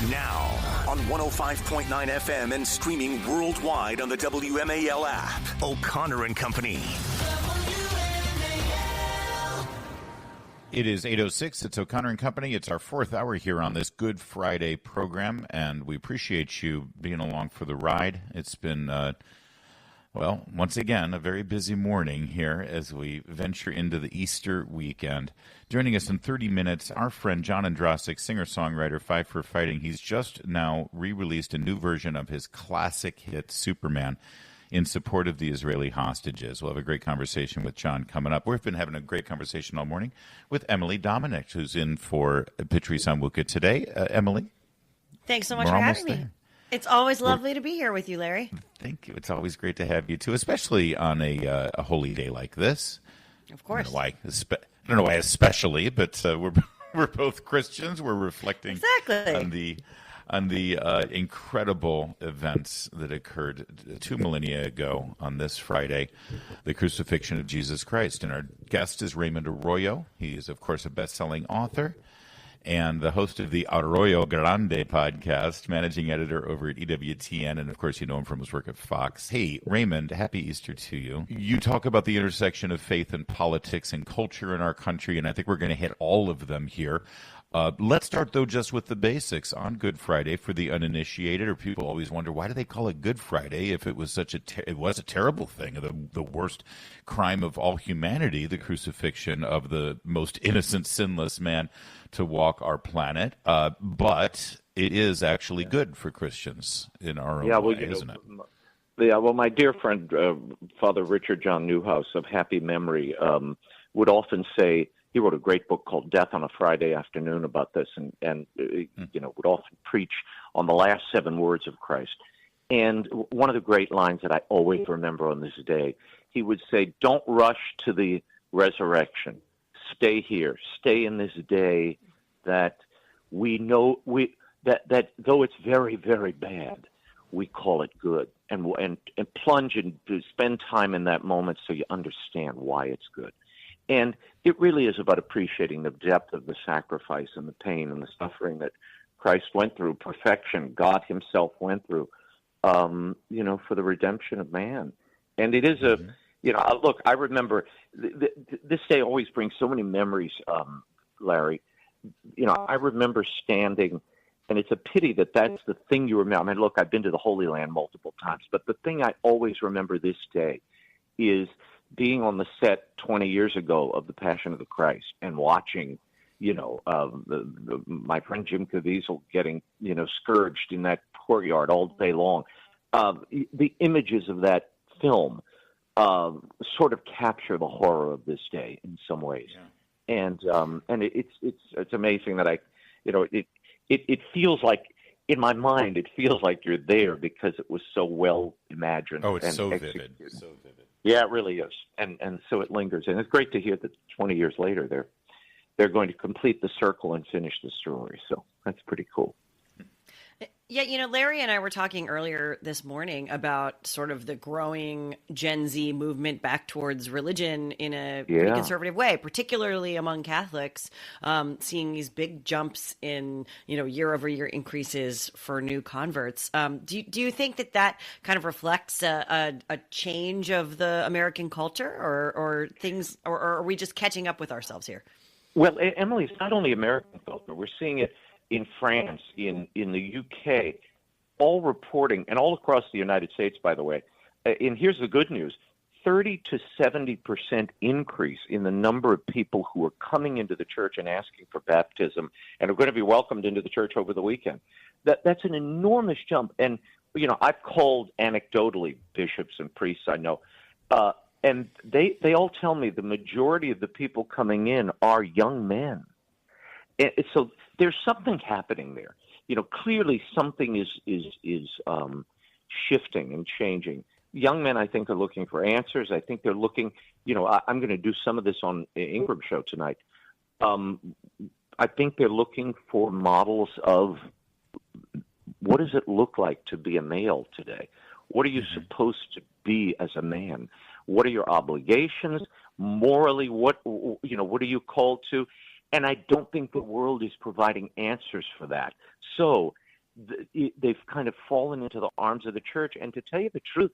Now, on 105.9 FM and streaming worldwide on the WMAL app, O'Connor and Company. It is 8:06. It's O'Connor and Company. It's our fourth hour here on this Good Friday program, and we appreciate you being along for the ride. It's been, well, once again, a very busy morning here as we venture into the Easter weekend. Joining us in 30 minutes, our friend John Ondrasik, singer-songwriter, Five for Fighting. He's just now re-released a new version of his classic hit, Superman, in support of the Israeli hostages. We'll have a great conversation with John coming up. We've been having a great conversation all morning with Emily Domenech, who's in for Patrice Onwuka today. Emily? Thanks so much for having me. It's always lovely to be here with you, Larry. Thank you. It's always great to have you, too, especially on a holy day like this. Of course. I don't know why especially, but we're both Christians. We're reflecting on the incredible events that occurred 2 millennia ago on this Friday, the crucifixion of Jesus Christ. And our guest is Raymond Arroyo. He is, of course, a best-selling author and the host of the Arroyo Grande podcast, managing editor over at EWTN, and of course you know him from his work at Fox. Hey, Raymond, happy Easter to you. You talk about the intersection of faith and politics and culture in our country, and I think we're going to hit all of them here. Let's start, though, just with the basics on Good Friday for the uninitiated, or people always wonder, why do they call it Good Friday if it was it was a terrible thing, the worst crime of all humanity, the crucifixion of the most innocent, sinless man to walk our planet. But it is actually good for Christians in our own way, isn't it? Yeah, well, my dear friend, Father Richard John Newhouse of happy memory, would often say, he wrote a great book called Death on a Friday Afternoon about this, and would often preach on the last 7 words of Christ. And one of the great lines that I always remember on this day, he would say, don't rush to the resurrection. Stay here. Stay in this day that we know that though it's very, very bad, we call it good. And plunge and spend time in that moment so you understand why it's good. And it really is about appreciating the depth of the sacrifice and the pain and the suffering that Christ went through, perfection God himself went through, for the redemption of man. And it is look, I remember this day always brings so many memories, Larry. I remember standing, and it's a pity that that's the thing you remember. I mean, look, I've been to the Holy Land multiple times, but the thing I always remember this day is being on the set 20 years ago of The Passion of the Christ and watching, my friend Jim Caviezel getting, scourged in that courtyard all day long. The images of that film sort of capture the horror of this day in some ways. Yeah. And it's amazing that it feels like, in my mind, it feels like you're there because it was so well imagined. Oh, it's and so executed. vivid. So vivid. Yeah, it really is, and so it lingers, and it's great to hear that 20 years later they're going to complete the circle and finish the story. So that's pretty cool. Yeah, Larry and I were talking earlier this morning about sort of the growing Gen Z movement back towards religion in a pretty conservative way, particularly among Catholics, seeing these big jumps in, year-over-year increases for new converts. Do you think that kind of reflects a change of the American culture or things, or are we just catching up with ourselves here? Well, Emily, it's not only American culture. We're seeing it in France, in the UK, all reporting, and all across the United States, by the way. And here's the good news, 30 to 70% increase in the number of people who are coming into the church and asking for baptism and are going to be welcomed into the church over the weekend. That's an enormous jump. And, I've called anecdotally bishops and priests I know, and they all tell me the majority of the people coming in are young men. And so there's something happening there. Clearly something is shifting and changing. Young men, I think, are looking for answers. I think they're looking, I'm going to do some of this on Ingram's show tonight. I think they're looking for models of what does it look like to be a male today? What are you supposed to be as a man? What are your obligations? Morally, what are you called to? And I don't think the world is providing answers for that. So they've kind of fallen into the arms of the church. And to tell you the truth,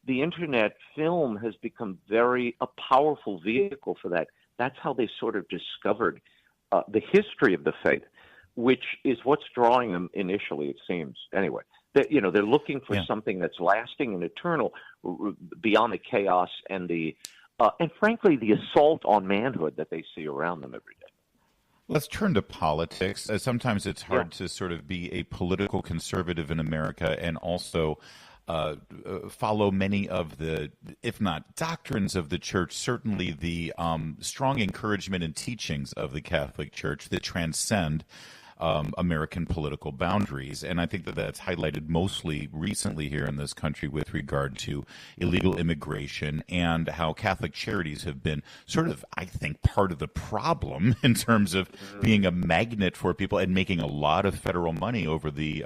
the internet film has become a powerful vehicle for that. That's how they sort of discovered the history of the faith, which is what's drawing them initially, it seems. Anyway, they're looking for something that's lasting and eternal beyond the chaos and and frankly, the assault on manhood that they see around them every day. Let's turn to politics. Sometimes it's hard to sort of be a political conservative in America and also follow many of the, if not doctrines of the church, certainly the strong encouragement and teachings of the Catholic Church that transcend American political boundaries. And I think that that's highlighted mostly recently here in this country with regard to illegal immigration and how Catholic charities have been sort of, I think, part of the problem in terms of being a magnet for people and making a lot of federal money over the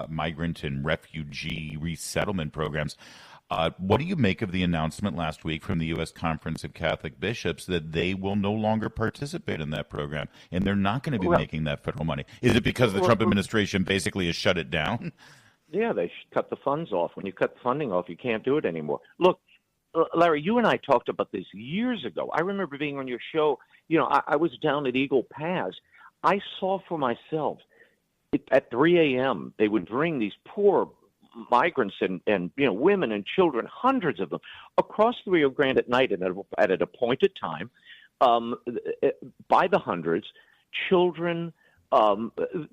migrant and refugee resettlement programs. What do you make of the announcement last week from the U.S. Conference of Catholic Bishops that they will no longer participate in that program and they're not going to be making that federal money? Is it because the Trump administration basically has shut it down? Yeah, they cut the funds off. When you cut the funding off, you can't do it anymore. Look, Larry, you and I talked about this years ago. I remember being on your show. I was down at Eagle Pass. I saw for myself at 3 a.m. they would bring these poor migrants and women and children, hundreds of them, across the Rio Grande at night and at an appointed time, by the hundreds. Children,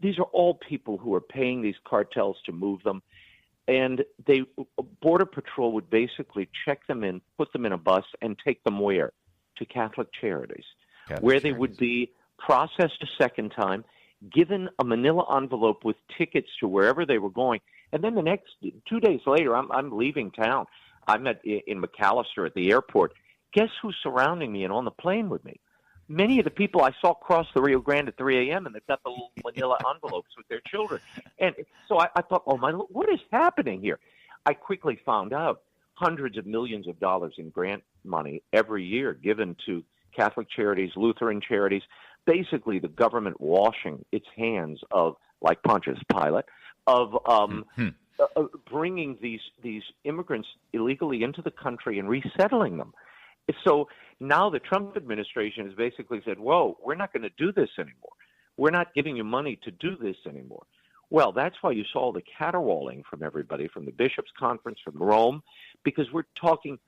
these are all people who are paying these cartels to move them, and Border Patrol would basically check them in, put them in a bus, and take them where? To Catholic charities, where they would be processed a second time, given a manila envelope with tickets to wherever they were going. And then the next 2 days later, I'm leaving town. I'm in McAllister at the airport. Guess who's surrounding me and on the plane with me? Many of the people I saw cross the Rio Grande at 3 a.m., and they've got the little manila envelopes with their children. And so I thought, oh, my, what is happening here? I quickly found out hundreds of millions of dollars in grant money every year given to Catholic charities, Lutheran charities, basically the government washing its hands of, like Pontius Pilate, of bringing these immigrants illegally into the country and resettling them. So now the Trump administration has basically said, whoa, we're not going to do this anymore. We're not giving you money to do this anymore. Well, that's why you saw the caterwauling from everybody, from the Bishops' Conference, from Rome, because we're talking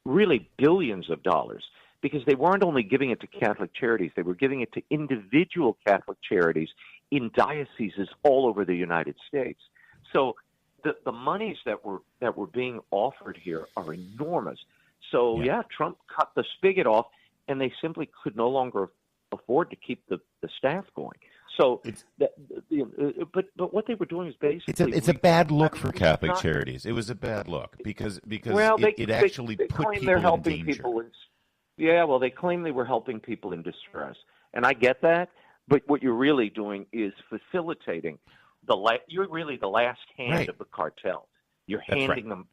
really billions of dollars, because they weren't only giving it to Catholic charities, they were giving it to individual Catholic charities in dioceses all over the United States. So the monies that were being offered here are enormous. So Trump cut the spigot off, and they simply could no longer afford to keep the staff going. So, but what they were doing is basically it's a bad look for Catholic charities. It was a bad look because it actually put people in danger. They claim they were helping people in distress, and I get that. But what you're really doing is facilitating you're really the last hand of the cartel. You're handing them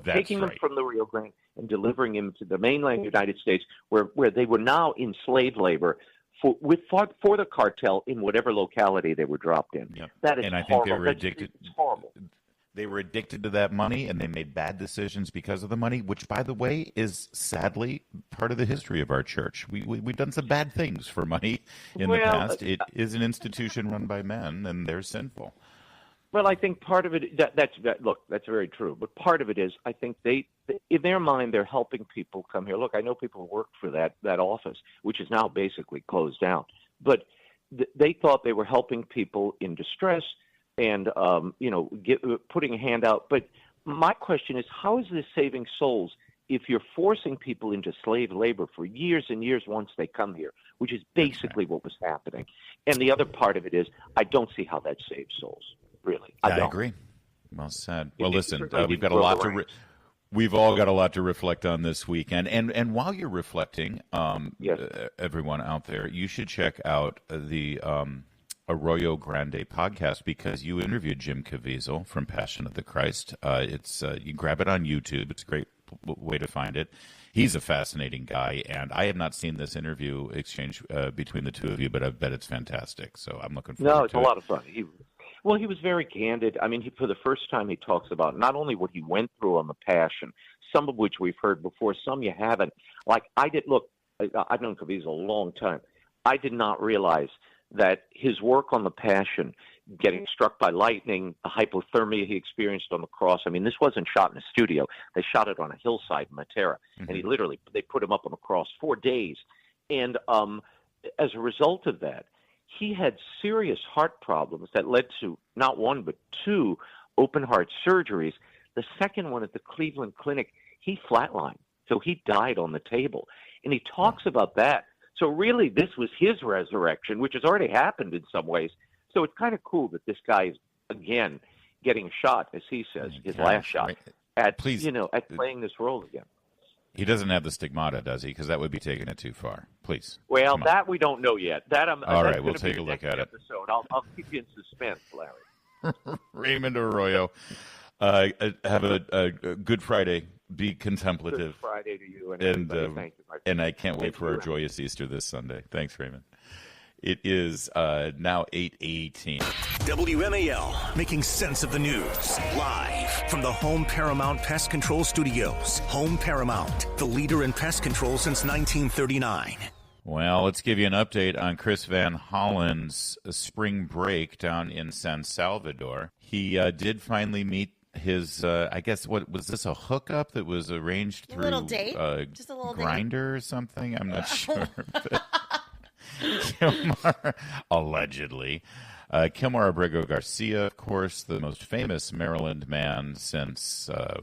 taking them from the Rio Grande and delivering them to the mainland United States, where they were now in slave labor for the cartel in whatever locality they were dropped in. Yep. That is and I horrible. think they were addicted. It's horrible. They were addicted to that money, and they made bad decisions because of the money, which, by the way, is sadly part of the history of our church. We've done some bad things for money in the past. It is an institution run by men, and they're sinful. Well, I think part of it, that's very true. But part of it is, I think in their mind, they're helping people come here. Look, I know people who work for that office, which is now basically closed down. But they thought they were helping people in distress and, putting a hand out. But my question is, how is this saving souls if you're forcing people into slave labor for years and years once they come here, which is basically what was happening? And the other part of it is, I don't see how that saves souls. Really, I agree. Well said. Well, listen, we've got a lot to. We've all got a lot to reflect on this weekend, and while you're reflecting, everyone out there, you should check out the Arroyo Grande podcast because you interviewed Jim Caviezel from Passion of the Christ. It's you grab it on YouTube. It's a great way to find it. He's a fascinating guy, and I have not seen this interview exchange between the two of you, but I bet it's fantastic. So I'm looking forward to it. No, it's a lot of fun. Well, he was very candid. I mean, for the first time, he talks about not only what he went through on the Passion, some of which we've heard before, some you haven't. Like, I've known Caviezel a long time. I did not realize that his work on the Passion, getting struck by lightning, the hypothermia he experienced on the cross. I mean, this wasn't shot in a studio. They shot it on a hillside in Matera. Mm-hmm. And they put him up on the cross 4 days. And as a result of that, he had serious heart problems that led to not one but 2 open heart surgeries. The second one at the Cleveland Clinic, he flatlined. So he died on the table. And he talks about that. So really, this was his resurrection, which has already happened in some ways. So it's kind of cool that this guy is, again, getting a shot, as he says, his last shot, at playing this role again. He doesn't have the stigmata, does he? Because that would be taking it too far. Please. Well, that we don't know yet. All right, we'll take a look at it. I'll keep you in suspense, Larry. Raymond Arroyo, have a good Friday. Be contemplative. Good Friday to you and everybody. Thank you, Mike. And I can't wait for our joyous Easter this Sunday. Thanks, Raymond. It is now 8:18. WMAL, making sense of the news. Live from the Home Paramount Pest Control Studios. Home Paramount, the leader in pest control since 1939. Well, let's give you an update on Chris Van Hollen's spring break down in San Salvador. He did finally meet his, I guess, what was this, a hookup that was arranged through a little date? Just a little Grindr or something? I'm not sure. Kilmar, allegedly. Kilmar Abrego Garcia, of course, the most famous Maryland man since, I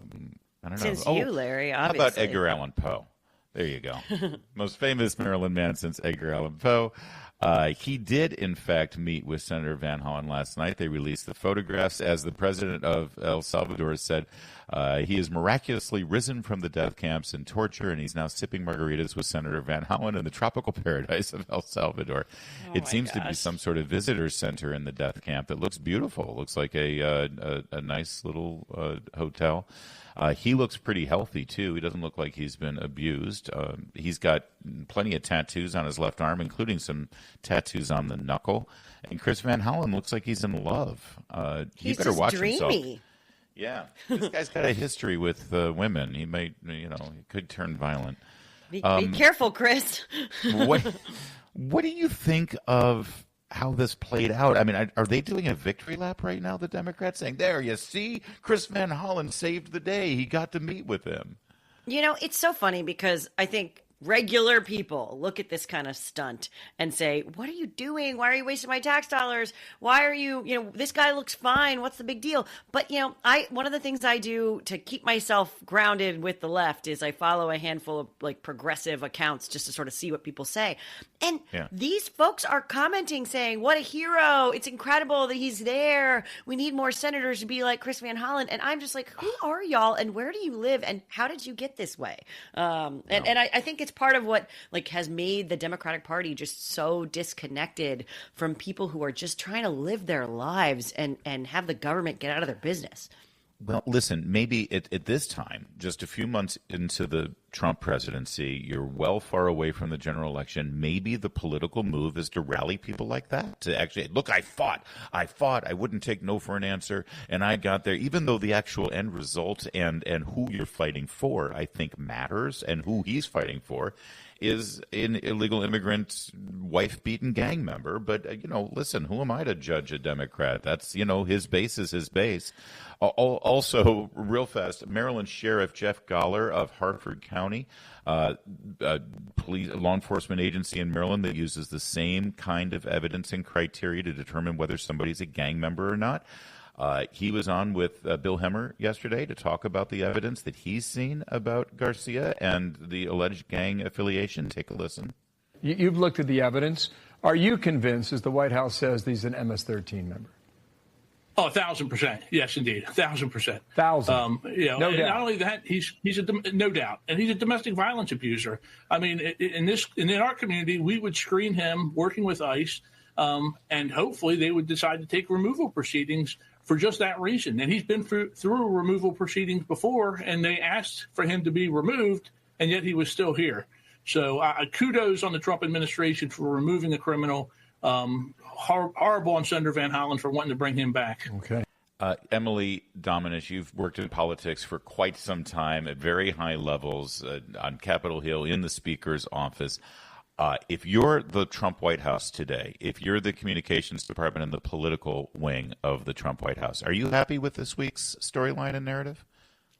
don't know. Since you, Larry, obviously. How about Edgar Allan Poe? There you go. Most famous Maryland man since Edgar Allan Poe. He did, in fact, meet with Senator Van Hollen last night. They released the photographs. As the president of El Salvador said, he is miraculously risen from the death camps and torture, and he's now sipping margaritas with Senator Van Hollen in the tropical paradise of El Salvador. It seems to be some sort of visitor center in the death camp that looks beautiful. It looks like a nice little hotel. He looks pretty healthy, too. He doesn't look like he's been abused. He's got plenty of tattoos on his left arm, including some tattoos on the knuckle. And Chris Van Hollen looks like he's in love. He better watch himself. Yeah. This guy's got a history with women. He might, he could turn violent. Be careful, Chris. What do you think of how this played out? I mean, are they doing a victory lap right now, the Democrats, saying, there, you see, Chris Van Hollen saved the day. He got to meet with him. It's so funny because I think regular people look at this kind of stunt and say, what are you doing? Why are you wasting my tax dollars? Why are you, this guy looks fine. What's the big deal? But, one of the things I do to keep myself grounded with the left is I follow a handful of progressive accounts just to sort of see what people say. And these folks are commenting saying, what a hero. It's incredible that he's there. We need more senators to be like Chris Van Hollen. And I'm just like, who are y'all? And where do you live? And how did you get this way? And I think it's part of what has made the Democratic Party just so disconnected from people who are just trying to live their lives and have the government get out of their business. Well, listen, maybe at this time, just a few months into the Trump presidency, you're well far away from the general election. Maybe the political move is to rally people like that, to actually, look, I fought, I wouldn't take no for an answer, and I got there, even though the actual end result and who you're fighting for, I think, matters, and who he's fighting for is an illegal immigrant, wife-beaten gang member. But, listen, who am I to judge a Democrat? That's, his base is his base. Also, real fast, Maryland Sheriff Jeff Goller of Harford County, police, law enforcement agency in Maryland that uses the same kind of evidence and criteria to determine whether somebody's a gang member or not. He was on with Bill Hemmer yesterday to talk about the evidence that he's seen about Garcia and the alleged gang affiliation. Take a listen. You've looked at the evidence. Are you convinced, as the White House says, that he's an MS-13 member? Oh, 1,000%. Yes, indeed. 1,000%. 1,000. No doubt. Not only that, he's no doubt, and he's a domestic violence abuser. I mean, in our community, we would screen him working with ICE, and hopefully they would decide to take removal proceedings for just that reason. And he's been through removal proceedings before, and they asked for him to be removed, and yet he was still here. So kudos on the Trump administration for removing a criminal. horrible on Senator Van Hollen for wanting to bring him back. Okay. Emily Domenech, you've worked in politics for quite some time at very high levels on Capitol Hill, in the Speaker's office. If you're the Trump White House today, if you're the communications department and the political wing of the Trump White House, are you happy with this week's storyline and narrative?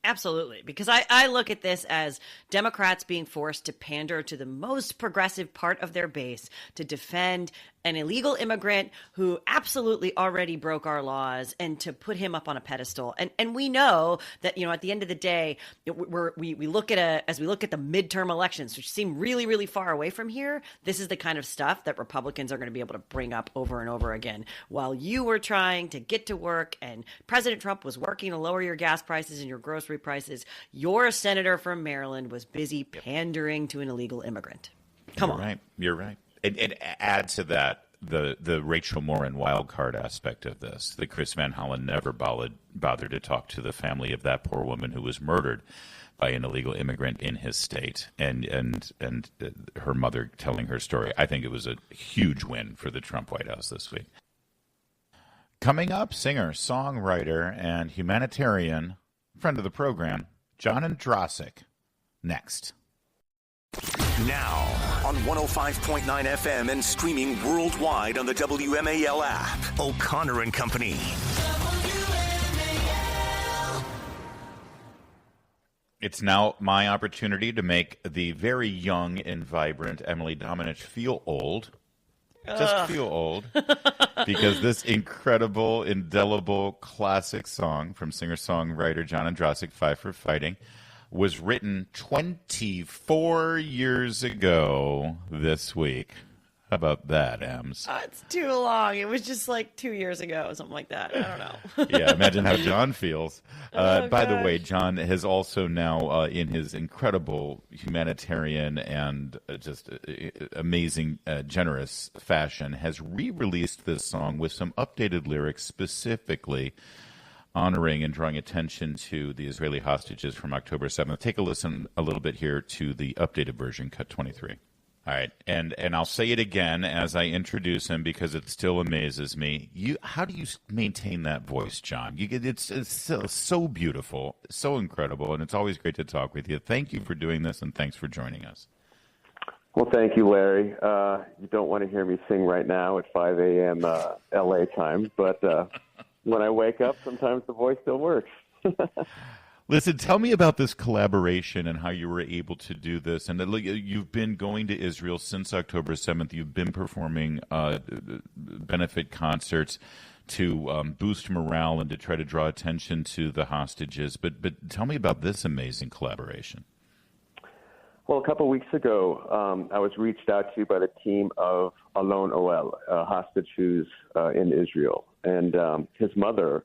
Absolutely, because I look at this as Democrats being forced to pander to the most progressive part of their base to defend an illegal immigrant who absolutely already broke our laws, and to put him up on a pedestal. And we know that, at the end of the day, we look at as we look at the midterm elections, which seem really, really far away from here. This is the kind of stuff that Republicans are going to be able to bring up over and over again. While you were trying to get to work and President Trump was working to lower your gas prices and your grocery prices, your senator from Maryland was busy pandering to an illegal immigrant. Come on. You're right. And add to that the Rachel Morin wild card aspect of this, that Chris Van Hollen never bothered to talk to the family of that poor woman who was murdered by an illegal immigrant in his state, and her mother telling her story. I think it was a huge win for the Trump White House this week. Coming up, singer, songwriter, and humanitarian, friend of the program, John Ondrasik, next. Now on 105.9 FM and streaming worldwide on the WMAL app. O'Connor and Company. It's now my opportunity to make the very young and vibrant Emily Domenech feel old. Just feel old. Because this incredible, indelible, classic song from singer-songwriter John Ondrasik, Five for Fighting, was written 24 years ago this week. How about that, Ems? It's too long. It was just like 2 years ago, something like that. I don't know. Yeah, imagine how John feels. By the way, John has also now, in his incredible humanitarian and just amazing, generous fashion, has re-released this song with some updated lyrics, specifically honoring and drawing attention to the Israeli hostages from October 7th. Take a listen a little bit here to the updated version, cut 23. All right, and I'll say it again as I introduce him because it still amazes me. How do you maintain that voice, John? It's so beautiful, so incredible, and it's always great to talk with you. Thank you for doing this, and thanks for joining us. Well, thank you, Larry. You don't want to hear me sing right now at 5 a.m. LA time, but when I wake up, sometimes the voice still works. Listen, tell me about this collaboration and how you were able to do this. And you've been going to Israel since October 7th. You've been performing benefit concerts to boost morale and to try to draw attention to the hostages. But tell me about this amazing collaboration. Well, a couple of weeks ago, I was reached out to by the team of Alon Oel, a hostage who's in Israel. And his mother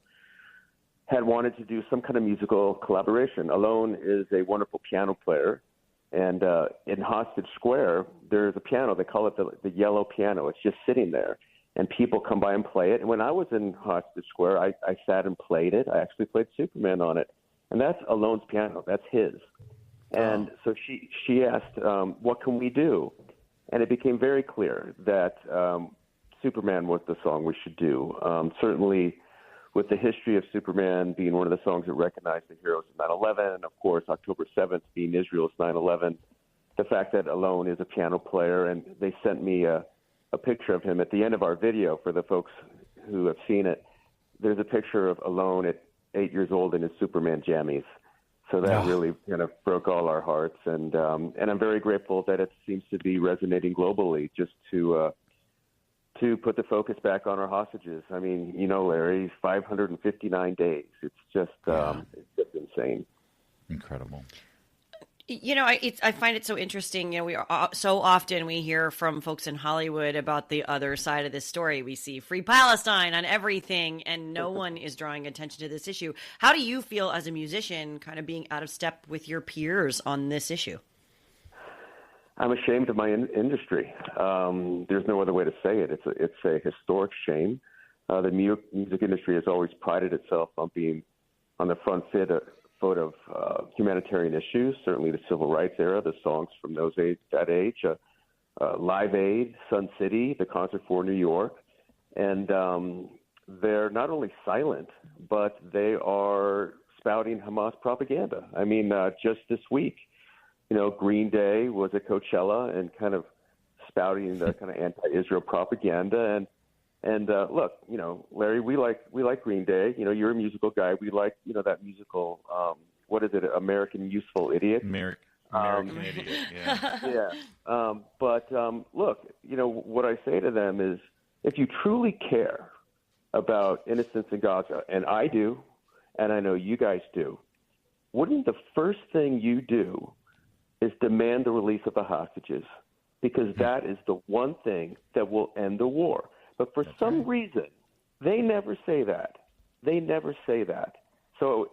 had wanted to do some kind of musical collaboration. Alon is a wonderful piano player. And in Hostage Square, there's a piano. They call it the yellow piano. It's just sitting there. And people come by and play it. And when I was in Hostage Square, I sat and played it. I actually played Superman on it. And that's Alon's piano. That's his. And so she asked, what can we do? And it became very clear that Superman was the song we should do. Certainly with the history of Superman being one of the songs that recognized the heroes of 9/11, and of course October 7th being Israel's 9/11, the fact that Alon is a piano player, and they sent me a picture of him at the end of our video for the folks who have seen it. There's a picture of Alon at 8 years old in his Superman jammies. So that really kind of broke all our hearts, and I'm very grateful that it seems to be resonating globally, just to put the focus back on our hostages. I mean, Larry, 559 days. It's just insane. Incredible. I find it so interesting. So often we hear from folks in Hollywood about the other side of this story. We see Free Palestine on everything, and no one is drawing attention to this issue. How do you feel as a musician kind of being out of step with your peers on this issue? I'm ashamed of my industry. There's no other way to say it. It's a historic shame. The music industry has always prided itself on being on the front foot of humanitarian issues, certainly the civil rights era, the songs from that age, Live Aid, Sun City, the Concert for New York. And they're not only silent, but they are spouting Hamas propaganda. I mean, just this week, Green Day was at Coachella and kind of spouting the kind of anti-Israel propaganda. And look, Larry, we like Green Day. You're a musical guy. We like, that musical, what is it, American Useful Idiot? American Idiot, yeah. Yeah. But look, what I say to them is, if you truly care about innocents in Gaza, and I do, and I know you guys do, wouldn't the first thing you do is demand the release of the hostages? Because that is the one thing that will end the war. But for some reason, they never say that. They never say that. So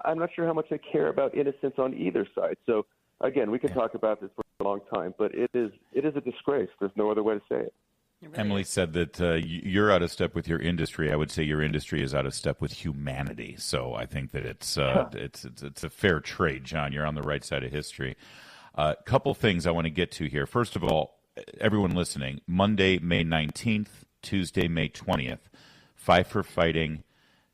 I'm not sure how much they care about innocents on either side. So, again, we could talk about this for a long time, but it is a disgrace. There's no other way to say it. Really Emily said that you're out of step with your industry. I would say your industry is out of step with humanity. So I think that it's a fair trade, John. You're on the right side of history. Couple things I want to get to here. First of all, everyone listening, Monday, May 19th, Tuesday, May 20th, Five for Fighting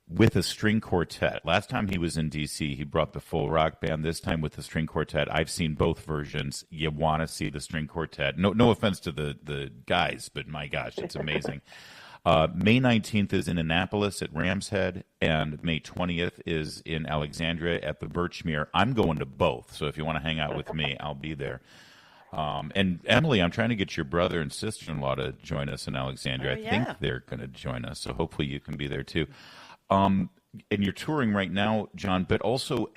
with a string quartet. Last time he was in D.C., he brought the full rock band. This time with the string quartet. I've seen both versions. You want to see the string quartet. No offense to the guys, but my gosh, it's amazing. May 19th is in Annapolis at Ram's Head, and May 20th is in Alexandria at the Birchmere. I'm going to both, so if you want to hang out with me, I'll be there. And Emily, I'm trying to get your brother and sister-in-law to join us in Alexandria. I think they're going to join us, so hopefully you can be there too. And you're touring right now, John, but also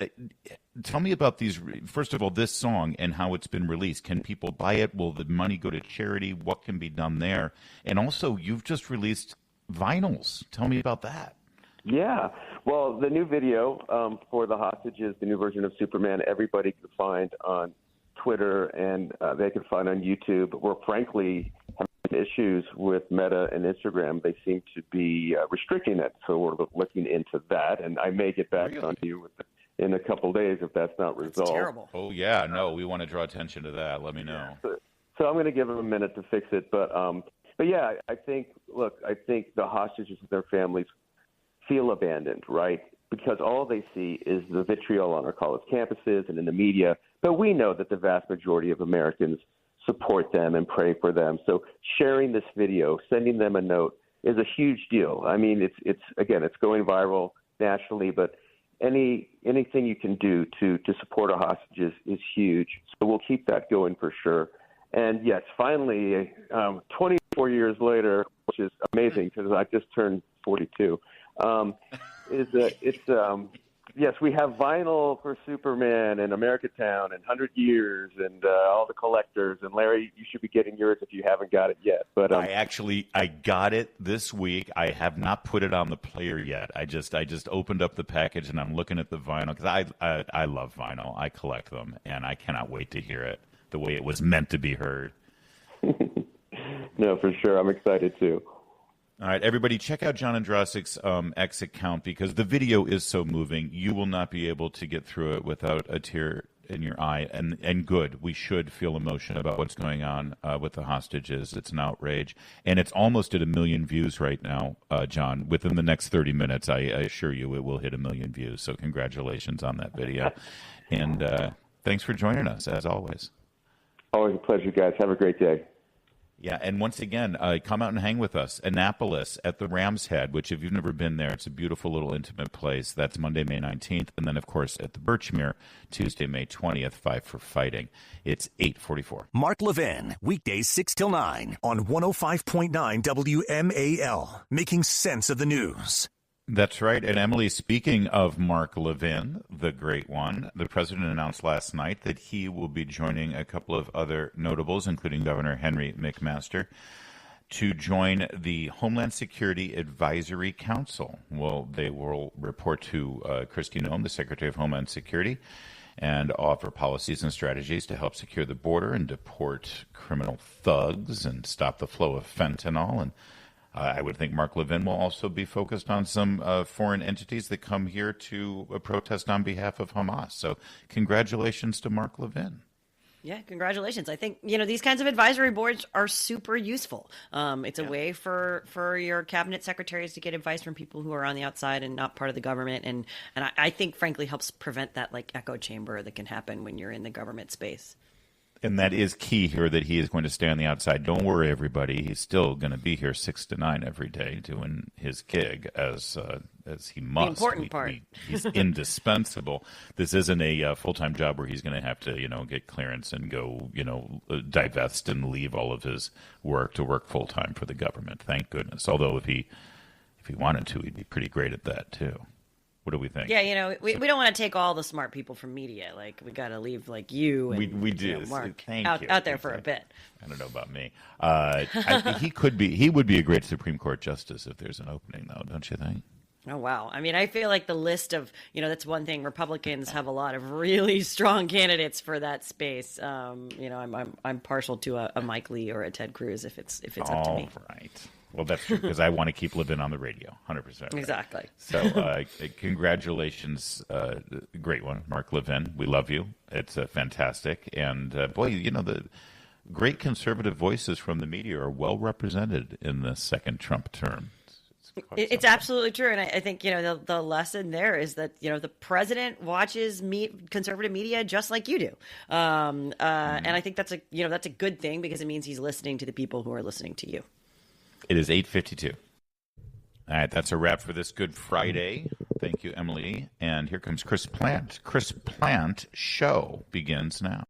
tell me about these. First of all, this song and how it's been released. Can people buy it? Will the money go to charity? What can be done there? And also, you've just released vinyls. Tell me about that. Yeah. Well, the new video for the hostages, the new version of Superman, everybody can find on Twitter and they can find on YouTube. We're frankly having issues with Meta and Instagram. They seem to be restricting it, so we're looking into that. And I may get back on you in a couple days if that's not resolved. That's terrible. Oh yeah, no, we want to draw attention to that. Let me know. So I'm going to give them a minute to fix it, but yeah, I think the hostages and their families feel abandoned, right? Because all they see is the vitriol on our college campuses and in the media. But we know that the vast majority of Americans support them and pray for them. So sharing this video, sending them a note is a huge deal. I mean, it's going viral nationally, but anything you can do to support our hostages is huge. So we'll keep that going for sure. And yes, finally, 24 years later, which is amazing because I just turned 42, yes, we have vinyl for Superman and Americatown and 100 Years and all the collectors. And Larry, you should be getting yours if you haven't got it yet. But I got it this week. I have not put it on the player yet. I just opened up the package and I'm looking at the vinyl because I love vinyl. I collect them and I cannot wait to hear it the way it was meant to be heard. No, for sure. I'm excited too. All right, everybody, check out John Ondrasik's X account because the video is so moving. You will not be able to get through it without a tear in your eye. And good, we should feel emotion about what's going on with the hostages. It's an outrage. And it's almost at 1 million views right now, John. Within the next 30 minutes, I assure you it will hit 1 million views. So congratulations on that video. And thanks for joining us, as always. Always a pleasure, guys. Have a great day. Yeah, and once again, come out and hang with us. Annapolis at the Ram's Head, which if you've never been there, it's a beautiful little intimate place. That's Monday, May 19th. And then, of course, at the Birchmere, Tuesday, May 20th, Five for Fighting. It's 8:44. Mark Levin, weekdays 6 till 9 on 105.9 WMAL, making sense of the news. That's right. And Emily, speaking of Mark Levin, the great one, the president announced last night that he will be joining a couple of other notables, including Governor Henry McMaster, to join the Homeland Security Advisory Council. Well, they will report to Kristi Noem, the Secretary of Homeland Security, and offer policies and strategies to help secure the border and deport criminal thugs and stop the flow of fentanyl. And I would think Mark Levin will also be focused on some foreign entities that come here to protest on behalf of Hamas. So congratulations to Mark Levin. Yeah, congratulations. I think, these kinds of advisory boards are super useful. It's a way for your cabinet secretaries to get advice from people who are on the outside and not part of the government. And I think, frankly, helps prevent that echo chamber that can happen when you're in the government space. And that is key here, that he is going to stay on the outside. Don't worry, everybody. He's still going to be here 6 to 9 every day doing his gig as he must. The important part. He's indispensable. This isn't a full-time job where he's going to have to, get clearance and go, divest and leave all of his work to work full-time for the government. Thank goodness. Although if he wanted to, he'd be pretty great at that too. What do we think? Yeah, we don't want to take all the smart people from media. We got to leave you and we do. Mark Thank you. out there for a bit. I don't know about me. He would be a great Supreme Court justice if there's an opening, though, don't you think? Oh, wow. I mean, I feel like the list of, that's one thing. Republicans have a lot of really strong candidates for that space. I'm partial to a Mike Lee or a Ted Cruz if it's up to me. All right. Well, that's true, because I want to keep Levin on the radio, 100%. Right? Exactly. So congratulations. Great one, Mark Levin. We love you. It's fantastic. And, boy, the great conservative voices from the media are well represented in the second Trump term. It's absolutely true. And I think, the lesson there is that, the president watches conservative media just like you do. And I think that's a good thing, because it means he's listening to the people who are listening to you. It is 8:52. All right, that's a wrap for this Good Friday. Thank you, Emily. And here comes Chris Plant. Chris Plant Show begins now.